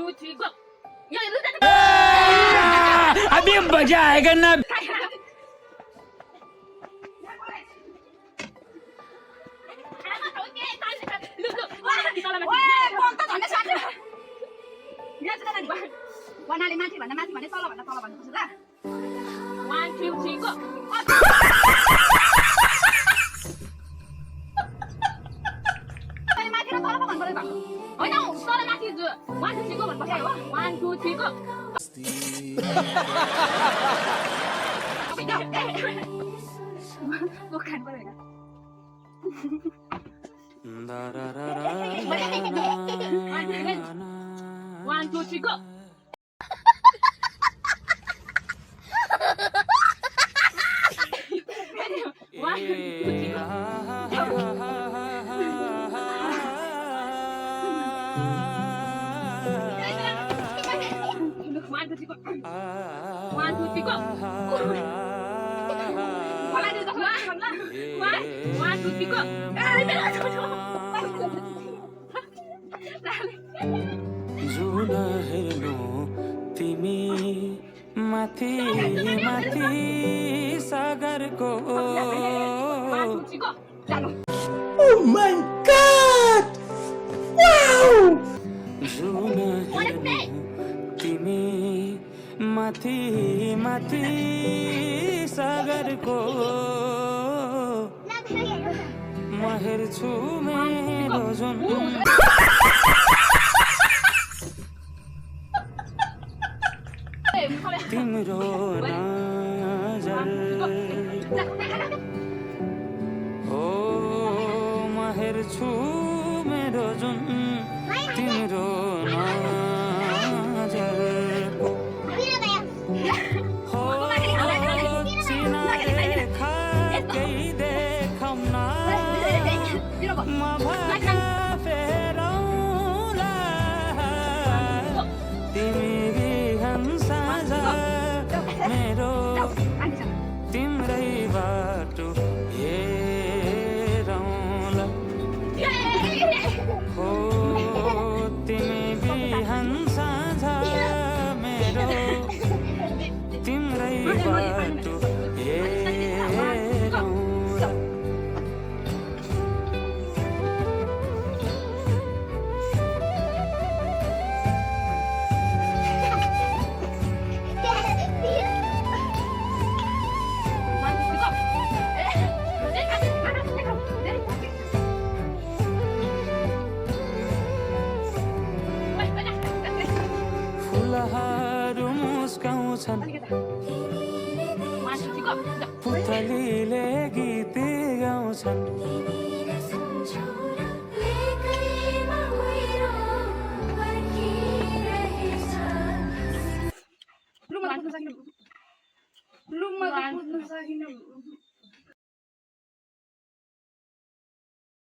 2 3 go ये लु अभी मजा आएगा ना वनाले माथि भन्दा माथि भने तल भन्दा तल भन्नुपर्छ ल 1 2 3 go तैले माथि र तल पो भन्नु पर्यो होइन तल माथि 1 2 3 go भन्नुपर्छ हो 1 2 3 go खानु पर्यो 1 2 3 go जुन हेर्नु तिमी माथि माथि सागरको Oh my god wow जुन हेर्नु तिमी माथि माथि सागरको म हेर्छु मेरो जुन तिम्रो नजर ओ म हेर्छु मेरो जुन तिम्रो नजर हो चिनाले खाकै देखाउन म भाका फेरौँला तिमी बिहान साँझ मेरो तिम्रै बाटो हेरौँला हो तिमी बिहान साँझ मेरो तिम्रै बाटो हेरौँला फुलहरू मुस्काउँछन् पुतलीले गीत गाउँछन् लुमा कुद्न सकिन